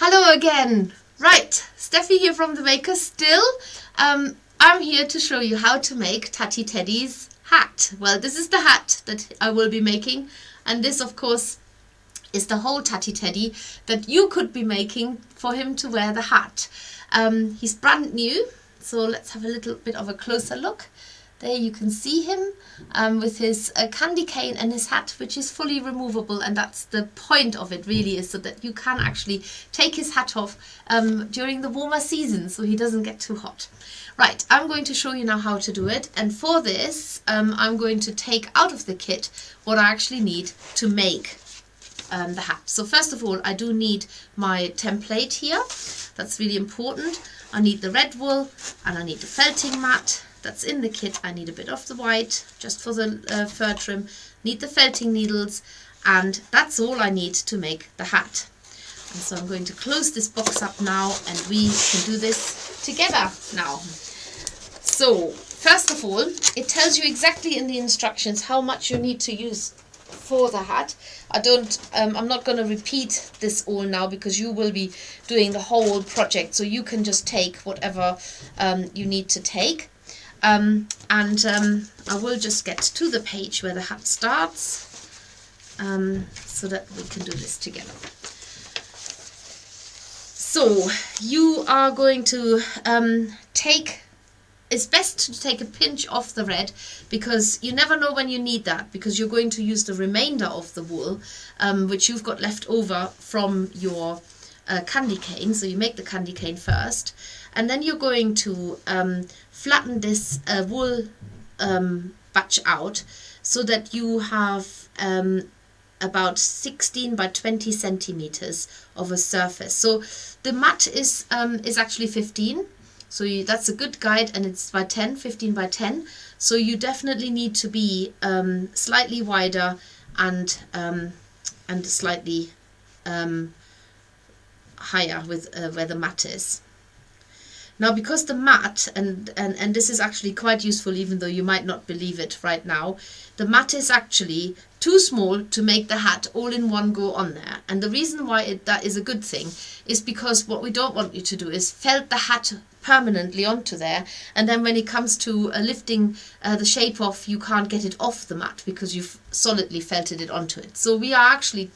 Hello again. Right, Steffi here from the Maker still. I'm here to show you how to make Tatty Teddy's hat. Well, this is the hat that I will be making, and this of course is the whole Tatty Teddy that you could be making for him to wear the hat. He's brand new, so let's have a little bit of a closer look. There you can see him with his candy cane and his hat, which is fully removable, and that's the point of it really, is so that you can actually take his hat off during the warmer season so he doesn't get too hot. Right, I'm going to show you now how to do it, and for this I'm going to take out of the kit what I actually need to make the hat. So first of all, I do need my template here. That's really important. I need the red wool and I need the felting mat. That's in the kit. I need a bit of the white just for the fur trim, need the felting needles, and that's all I need to make the hat. And so I'm going to close this box up now and we can do this together now. So first of all, it tells you exactly in the instructions how much you need to use for the hat. I'm not going to repeat this all now because you will be doing the whole project, so you can just take whatever you need to take. I will just get to the page where the hat starts so that we can do this together. So you are going to it's best to take a pinch off the red, because you never know when you need that, because you're going to use the remainder of the wool which you've got left over from your candy cane. So you make the candy cane first, and then you're going to flatten this wool batch out so that you have about 16 by 20 centimeters of a surface. So the mat is actually 15, so that's a good guide, and it's by 10, 15 by 10. So you definitely need to be slightly wider and slightly higher with where the mat is. Now, because the mat, and this is actually quite useful even though you might not believe it right now, the mat is actually too small to make the hat all in one go on there. And the reason why that is a good thing is because what we don't want you to do is felt the hat permanently onto there, and then when it comes to lifting the shape off, you can't get it off the mat because you've solidly felted it onto it. So we are actually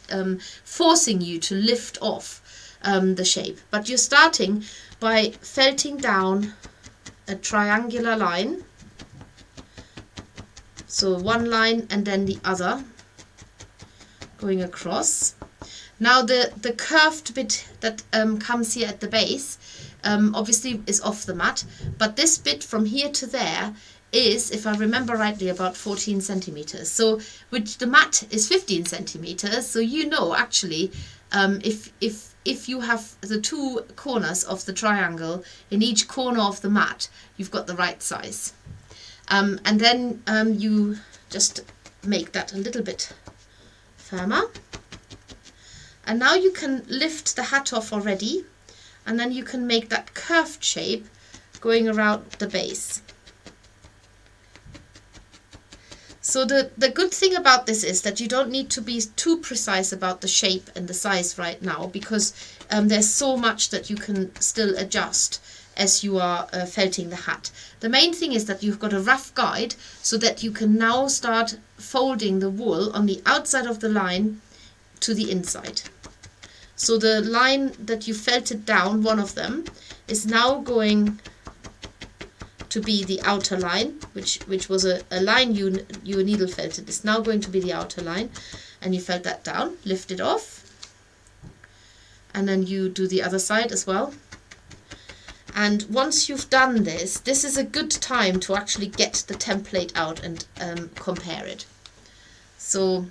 forcing you to lift off the shape, but you're starting by felting down a triangular line, so one line and then the other going across. Now the curved bit that comes here at the base obviously is off the mat, but this bit from here to there is, if I remember rightly, about 14 centimeters. So which the mat is 15 centimeters. So you know actually if you have the two corners of the triangle in each corner of the mat, you've got the right size. And then you just make that a little bit firmer. And now you can lift the hat off already, and then you can make that curved shape going around the base. So the good thing about this is that you don't need to be too precise about the shape and the size right now, because there's so much that you can still adjust as you are felting the hat. The main thing is that you've got a rough guide so that you can now start folding the wool on the outside of the line to the inside. So the line that you felted down, one of them, is now going to be the outer line, which was a line you needle felted. It's now going to be the outer line, and you felt that down, lift it off, and then you do the other side as well. And once you've done this, this is a good time to actually get the template out and compare it. So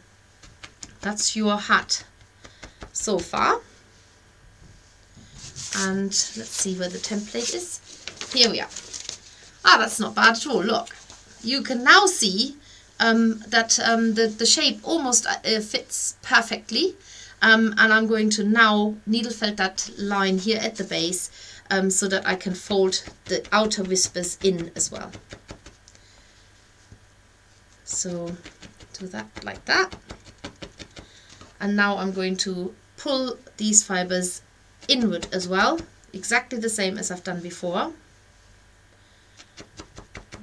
that's your hat so far, and let's see where the template is. Here we are. Ah, that's not bad at all. Look, you can now see that the shape almost fits perfectly, and I'm going to now needle felt that line here at the base so that I can fold the outer whispers in as well. So do that like that, and now I'm going to pull these fibers inward as well, exactly the same as I've done before.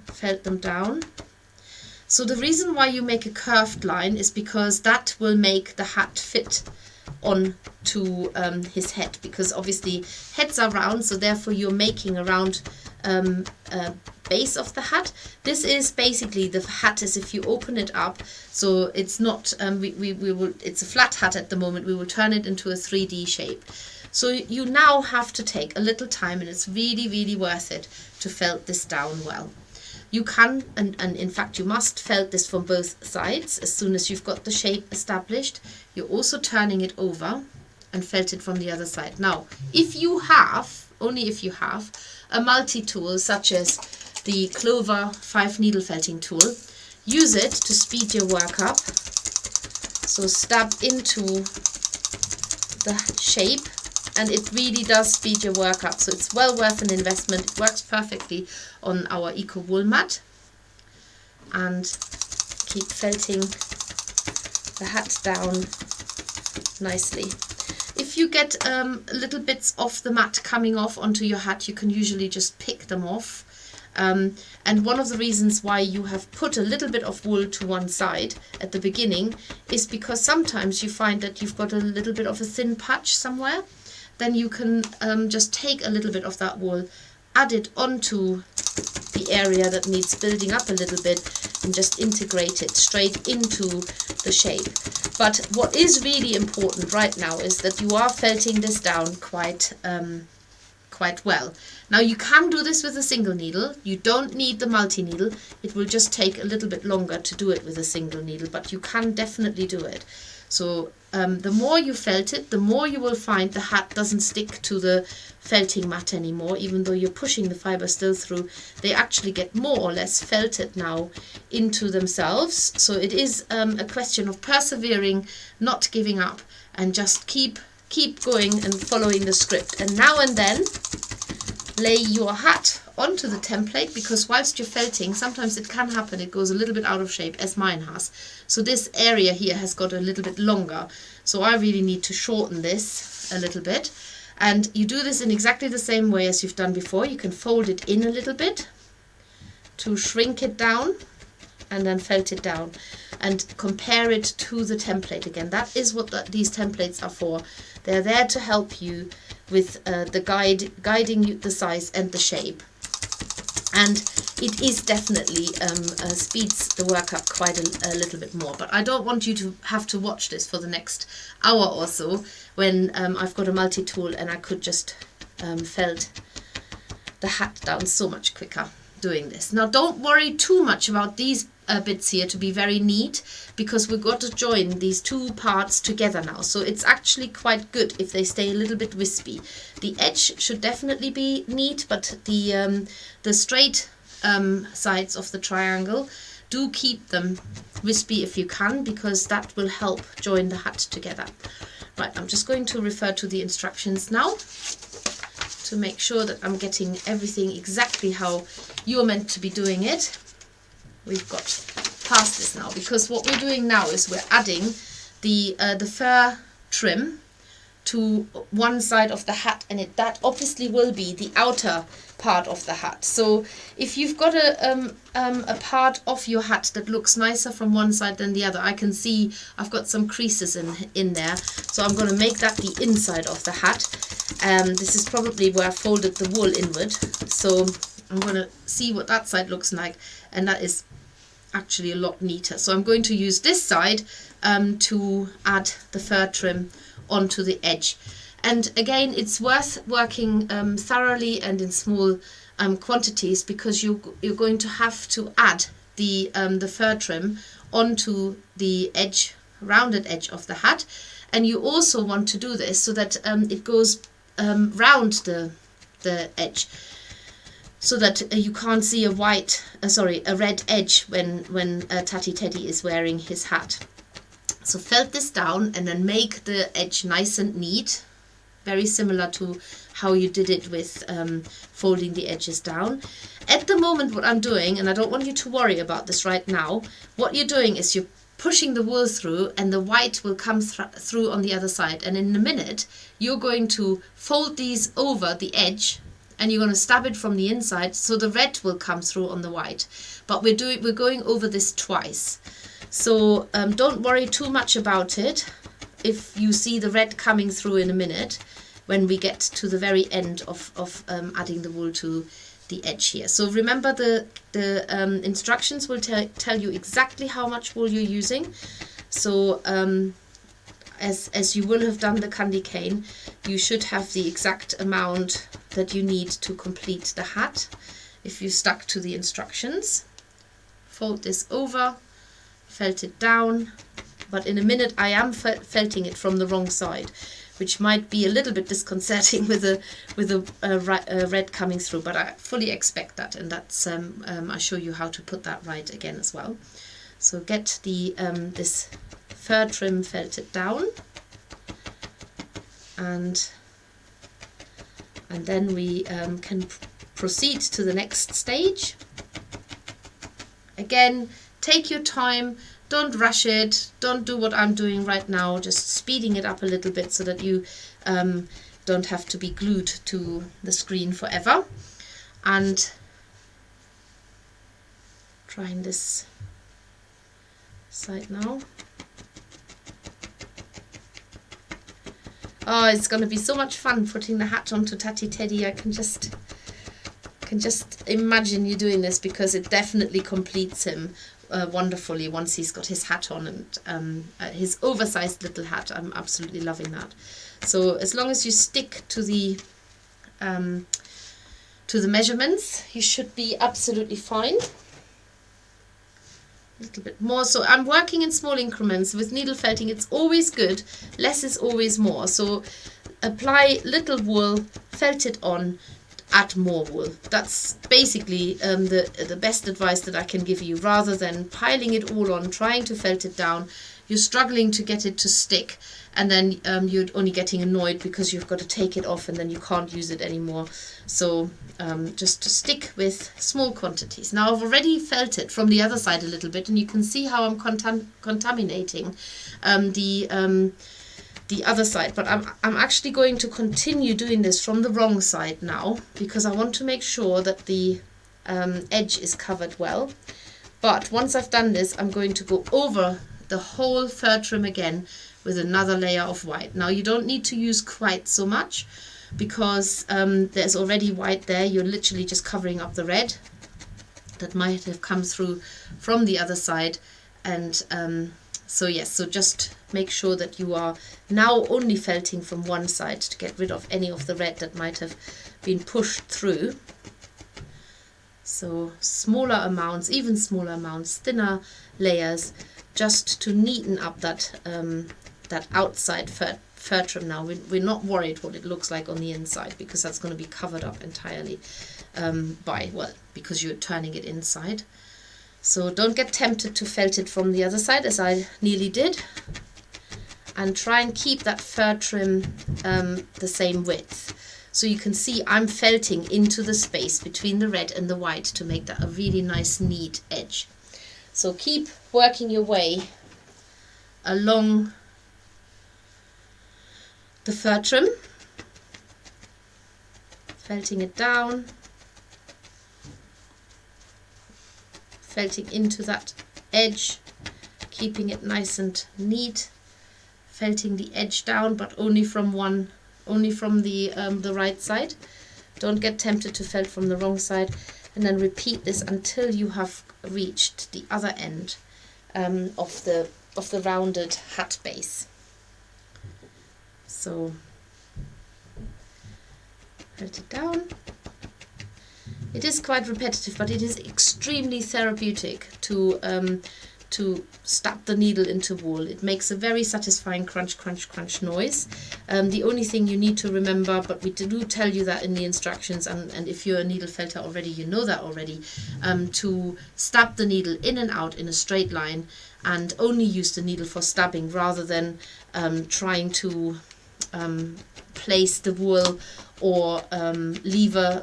Felt them down. So the reason why you make a curved line is because that will make the hat fit on to his head, because obviously heads are round, so therefore you're making a round base of the hat. This is basically the hat as if you open it up, so it's not it's a flat hat at the moment. We will turn it into a 3D shape. So you now have to take a little time, and it's really worth it to felt this down well. You can, and in fact you must, felt this from both sides. As soon as you've got the shape established, you're also turning it over and felt it from the other side. Now, if you have, only if you have, a multi-tool such as the Clover 5 needle felting tool, use it to speed your work up. So stab into the shape, and it really does speed your work up, so it's well worth an investment. It works perfectly on our Eco Wool mat. And keep felting the hat down nicely. If you get little bits of the mat coming off onto your hat, you can usually just pick them off. And one of the reasons why you have put a little bit of wool to one side at the beginning is because sometimes you find that you've got a little bit of a thin patch somewhere. Then you can just take a little bit of that wool, add it onto the area that needs building up a little bit, and just integrate it straight into the shape. But what is really important right now is that you are felting this down quite well. Now you can do this with a single needle. You don't need the multi-needle. It will just take a little bit longer to do it with a single needle, but you can definitely do it. So the more you felt it, the more you will find the hat doesn't stick to the felting mat anymore, even though you're pushing the fibre still through. They actually get more or less felted now into themselves. So it is a question of persevering, not giving up, and just keep going and following the script. And now and then lay your hat onto the template, because whilst you're felting, sometimes it can happen it goes a little bit out of shape, as mine has. So this area here has got a little bit longer, so I really need to shorten this a little bit. And you do this in exactly the same way as you've done before. You can fold it in a little bit to shrink it down, and then felt it down and compare it to the template again. That is what these templates are for. They're there to help you with guiding you the size and the shape. And it is definitely speeds the work up quite a little bit more. But I don't want you to have to watch this for the next hour or so, when I've got a multi-tool and I could just felt the hat down so much quicker doing this. Now don't worry too much about these bits here to be very neat, because we've got to join these two parts together now. So it's actually quite good if they stay a little bit wispy. The edge should definitely be neat, but the straight sides of the triangle, do keep them wispy if you can, because that will help join the hat together. Right, I'm just going to refer to the instructions now to make sure that I'm getting everything exactly how you're meant to be doing it. We've got past this now, because what we're doing now is we're adding the fur trim to one side of the hat, and that obviously will be the outer part of the hat. So if you've got a part of your hat that looks nicer from one side than the other, I can see I've got some creases in there, so I'm going to make that the inside of the hat. This is probably where I folded the wool inward, so I'm going to see what that side looks like, and that is actually a lot neater. So I'm going to use this side to add the fur trim onto the edge. And again, it's worth working thoroughly and in small quantities, because you're going to have to add the fur trim onto the edge, rounded edge of the hat. And you also want to do this so that it goes round the edge, so that you can't see a red edge when Tatty Teddy is wearing his hat. So felt this down and then make the edge nice and neat, very similar to how you did it with folding the edges down. At the moment what I'm doing, and I don't want you to worry about this right now, what you're doing is you're pushing the wool through, and the white will come through on the other side. And in a minute you're going to fold these over the edge, and you're going to stab it from the inside, so the red will come through on the white. But we're going over this twice, so don't worry too much about it if you see the red coming through in a minute when we get to the very end of adding the wool to the edge here. So remember, the instructions will tell you exactly how much wool you're using. So as you will have done the candy cane, you should have the exact amount that you need to complete the hat if you stuck to the instructions. Fold this over, felt it down, but in a minute I am felting it from the wrong side, which might be a little bit disconcerting with a red coming through, but I fully expect that, and that's I show you how to put that right again as well. So get the this fur trim felted down, and then we can proceed to the next stage. Again, take your time. Don't rush it. Don't do what I'm doing right now, just speeding it up a little bit so that you don't have to be glued to the screen forever. And trying this side now. Oh, it's going to be so much fun putting the hat onto Tatty Teddy. I can just imagine you doing this, because it definitely completes him wonderfully once he's got his hat on, and his oversized little hat. I'm absolutely loving that. So as long as you stick to the measurements, you should be absolutely fine. A little bit more. So I'm working in small increments. With needle felting, it's always good. Less is always more. So apply little wool, felt it on, add more wool. That's basically the best advice that I can give you, rather than piling it all on, trying to felt it down. You're struggling to get it to stick, and then you're only getting annoyed because you've got to take it off and then you can't use it anymore. So just stick with small quantities. Now I've already felt it from the other side a little bit, and you can see how I'm contaminating the other side, but I'm actually going to continue doing this from the wrong side now, because I want to make sure that the edge is covered well. But once I've done this, I'm going to go over the whole fur trim again with another layer of white. Now you don't need to use quite so much, because there's already white there. You're literally just covering up the red that might have come through from the other side. And so yes, so just make sure that you are now only felting from one side to get rid of any of the red that might have been pushed through. So smaller amounts, even smaller amounts, thinner layers, just to neaten up that that outside fur trim. Now we're not worried what it looks like on the inside, because that's going to be covered up entirely because you're turning it inside. So don't get tempted to felt it from the other side, as I nearly did, and try and keep that fur trim the same width. So you can see I'm felting into the space between the red and the white to make that a really nice, neat edge. So keep working your way along the fur trim, felting it down, felting into that edge, keeping it nice and neat, felting the edge down, but only from the right side. Don't get tempted to felt from the wrong side, and then repeat this until you have reached the other end of the rounded hat base. So felt it down. It is quite repetitive, but it is extremely therapeutic to stab the needle into wool. It makes a very satisfying crunch, crunch, crunch noise. The only thing you need to remember, but we do tell you that in the instructions, and if you're a needle felter already, you know that already, to stab the needle in and out in a straight line, and only use the needle for stabbing, rather than trying to place the wool or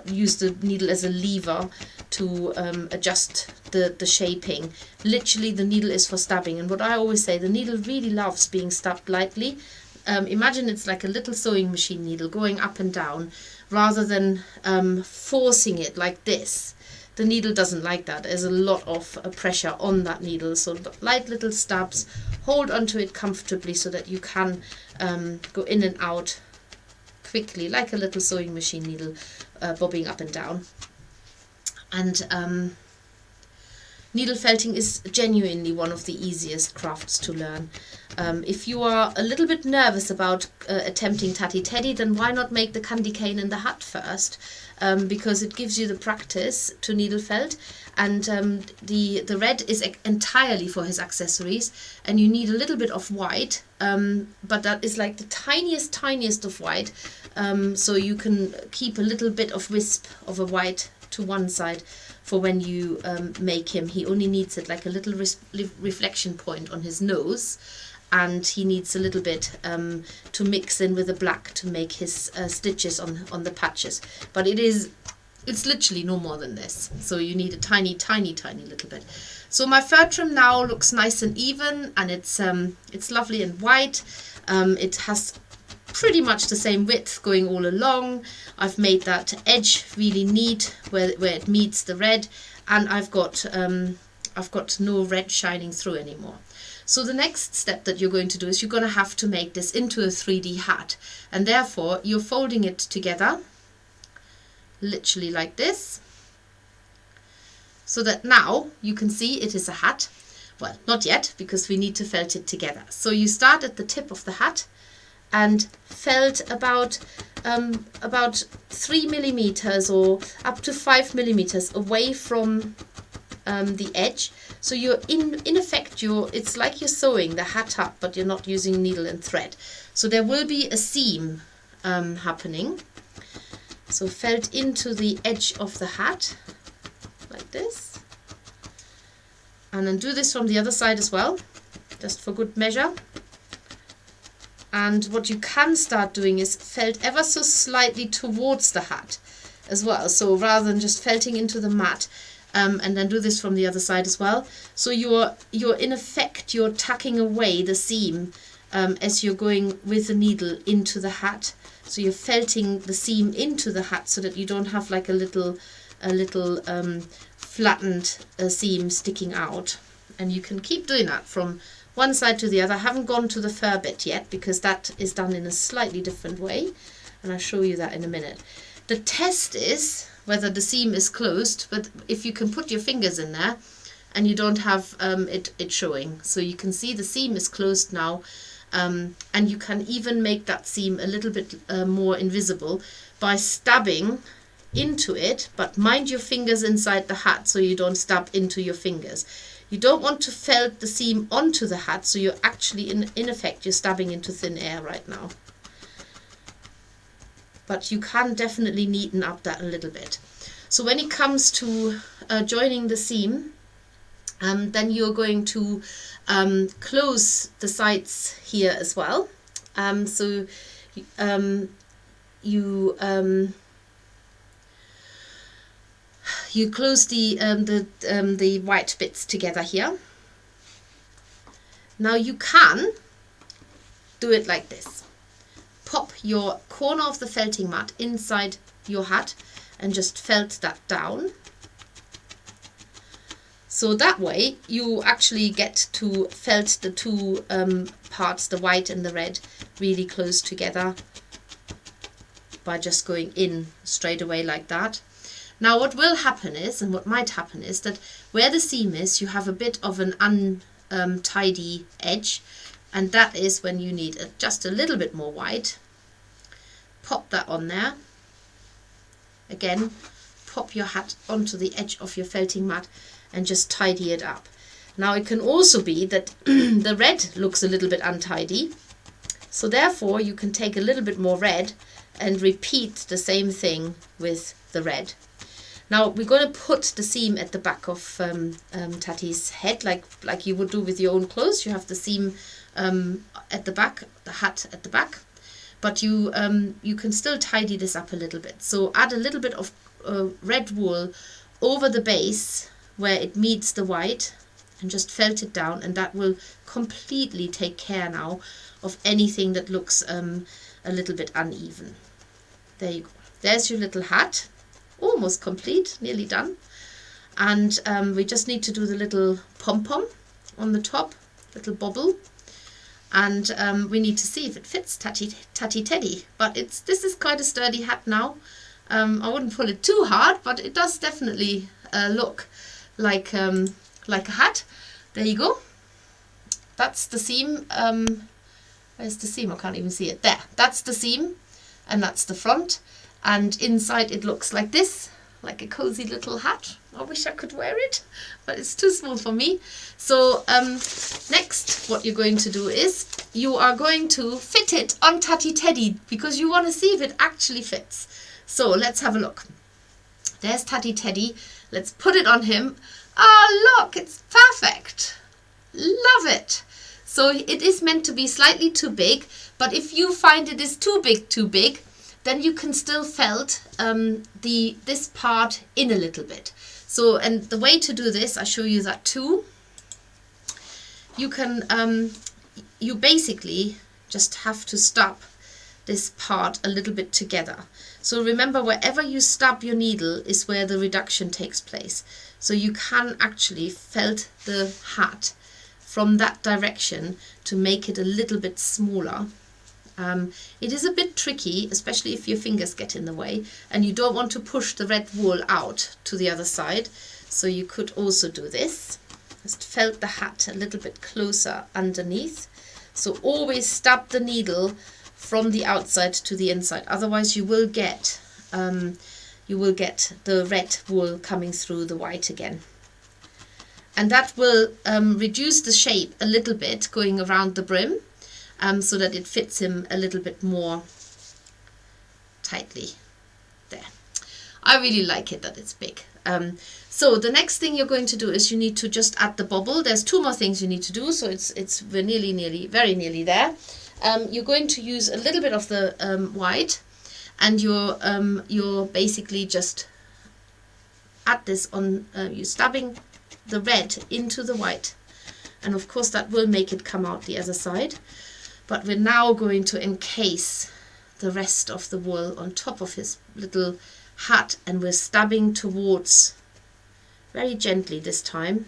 use the needle as a lever to adjust the shaping. Literally, the needle is for stabbing, and what I always say, the needle really loves being stabbed lightly. Imagine it's like a little sewing machine needle going up and down, rather than forcing it like this. The needle doesn't like that. There's a lot of pressure on that needle, so light little stabs, hold onto it comfortably so that you can go in and out quickly, like a little sewing machine needle, bobbing up and down. And needle felting is genuinely one of the easiest crafts to learn. If you are a little bit nervous about attempting Tatty Teddy, then why not make the candy cane and the hat first? Because it gives you the practice to needle felt, and the red is entirely for his accessories, and you need a little bit of white, but that is like the tiniest of white, so you can keep a little bit of wisp of a white to one side for when you make him. He only needs it like a little reflection point on his nose, and he needs a little bit to mix in with the black to make his stitches on the patches. But it's literally no more than this, so you need a tiny little bit. So my fur trim now looks nice and even, and it's lovely and white. It has pretty much the same width going all along. I've made that edge really neat where it meets the red, and I've got no red shining through anymore. So the next step that you're going to do is you're going to have to make this into a 3D hat, and therefore you're folding it together literally like this, so that now you can see it is a hat. Well, not yet, because we need to felt it together. So you start at the tip of the hat and felt about 3 millimeters or up to 5 millimeters away from the edge. So you're in effect, it's like you're sewing the hat up, but you're not using needle and thread. So there will be a seam happening. So felt into the edge of the hat like this, and then do this from the other side as well, just for good measure. And what you can start doing is felt ever so slightly towards the hat as well. So rather than just felting into the mat, and then do this from the other side as well. So you're in effect, you're tucking away the seam as you're going with the needle into the hat. So you're felting the seam into the hat so that you don't have like a little flattened seam sticking out. And you can keep doing that from one side to the other. I haven't gone to the fur bit yet because that is done in a slightly different way, and I'll show you that in a minute. The test is whether the seam is closed, but if you can put your fingers in there and you don't have it showing. So you can see the seam is closed now, and you can even make that seam a little bit more invisible by stabbing into it, but mind your fingers inside the hat so you don't stab into your fingers. You don't want to felt the seam onto the hat, so you're actually in effect you're stabbing into thin air right now. But you can definitely neaten up that a little bit. So when it comes to joining the seam, then you're going to close the sides here as well. So you close the white bits together here. Now you can do it like this. Pop your corner of the felting mat inside your hat and just felt that down. So that way you actually get to felt the two parts, the white and the red, really close together by just going in straight away like that. Now what will happen is, and what might happen is, that where the seam is, you have a bit of an untidy edge, and that is when you need just a little bit more white. Pop that on there. Again, pop your hat onto the edge of your felting mat and just tidy it up. Now it can also be that the red looks a little bit untidy, so therefore you can take a little bit more red and repeat the same thing with the red. Now we're going to put the seam at the back of Tatty's head, like you would do with your own clothes. You have the seam at the back, the hat at the back. but you can still tidy this up a little bit. So add a little bit of red wool over the base where it meets the white, and just felt it down, and that will completely take care now of anything that looks a little bit uneven. There you go. There's your little hat, almost complete, nearly done. And we just need to do the little pom-pom on the top, little bobble. And we need to see if it fits Tatty Teddy. But this is quite a sturdy hat now. I wouldn't pull it too hard, but it does definitely look like a hat. There you go. That's the seam. Where's the seam? I can't even see it. There. That's the seam, and that's the front. And inside it looks like this, like a cozy little hat. I wish I could wear it, but it's too small for me. So next, what you're going to do is you are going to fit it on Tatty Teddy, because you want to see if it actually fits. So let's have a look. There's Tatty Teddy. Let's put it on him. Oh, look, it's perfect. Love it. So it is meant to be slightly too big, but if you find it is too big, then you can still felt this part in a little bit. So, and the way to do this, I show you that too. You can, you basically just have to stab this part a little bit together. So remember, wherever you stab your needle is where the reduction takes place. So you can actually felt the hat from that direction to make it a little bit smaller. It is a bit tricky, especially if your fingers get in the way and you don't want to push the red wool out to the other side. So you could also do this. Just felt the hat a little bit closer underneath. So always stab the needle from the outside to the inside. Otherwise you will get the red wool coming through the white again. And that will reduce the shape a little bit going around the brim, so that it fits him a little bit more tightly. There. I really like it that it's big. So the next thing you're going to do is you need to just add the bobble. There's two more things you need to do, so we're very nearly there. You're going to use a little bit of the white, and you're basically just add this on. You're stabbing the red into the white, and of course that will make it come out the other side. But we're now going to encase the rest of the wool on top of his little hat, and we're stabbing towards, very gently this time,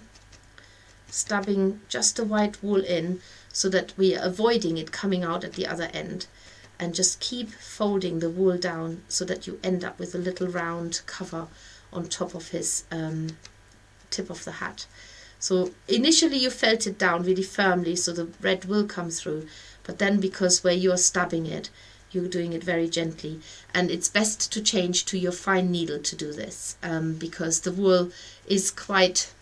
stabbing just the white wool in so that we are avoiding it coming out at the other end, and just keep folding the wool down so that you end up with a little round cover on top of his tip of the hat. So initially you felt it down really firmly so the red will come through, but then because where you're stabbing it, you're doing it very gently, and it's best to change to your fine needle to do this, because the wool is quite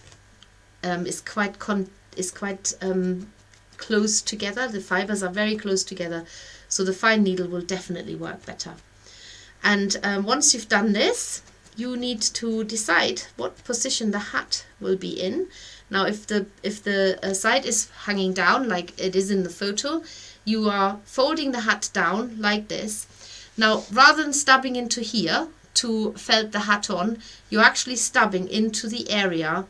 close together. The fibers are very close together, so the fine needle will definitely work better. And once you've done this, you need to decide what position the hat will be in. Now, if the side is hanging down like it is in the photo, you are folding the hat down like this. Now, rather than stabbing into here to felt the hat on, you're actually stabbing into the area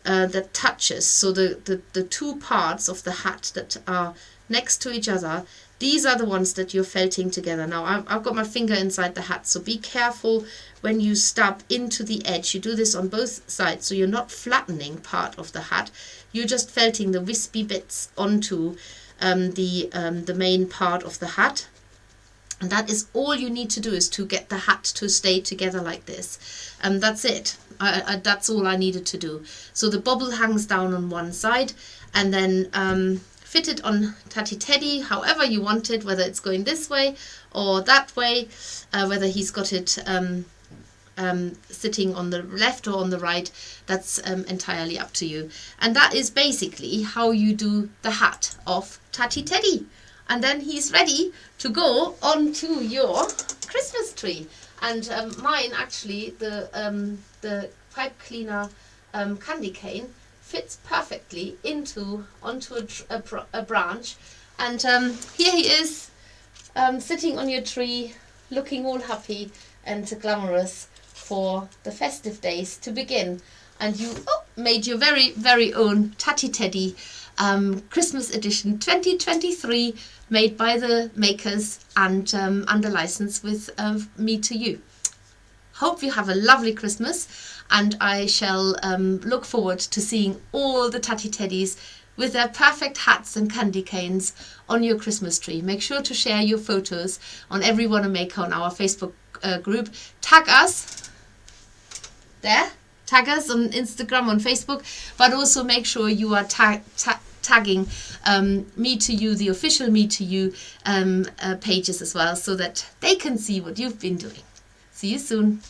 that touches. So the two parts of the hat that are next to each other, these are the ones that you're felting together. Now, I've got my finger inside the hat, so be careful when you stab into the edge. You do this on both sides, so you're not flattening part of the hat. You're just felting the wispy bits onto the main part of the hat. And that is all you need to do, is to get the hat to stay together like this. That's it. That's all I needed to do. So the bobble hangs down on one side, and then fit it on Tatty Teddy however you want it, whether it's going this way or that way, whether he's got it sitting on the left or on the right. That's entirely up to you. And that is basically how you do the hat of Tatty Teddy. And then he's ready to go onto your Christmas tree. And mine, actually, the pipe cleaner candy cane fits perfectly onto a branch. And here he is, sitting on your tree, looking all happy and glamorous for the festive days to begin. And you made your very, very own Tatty Teddy Christmas edition 2023, made by the makers and under license with me to you. Hope you have a lovely Christmas, and I shall look forward to seeing all the Tatty Teddies with their perfect hats and candy canes on your Christmas tree. Make sure to share your photos on Every Wanna Maker on our Facebook group. Tag us there. Tag us on Instagram, on Facebook, but also make sure you are tagging Me to You, the official Me to You pages as well, so that they can see what you've been doing. See you soon.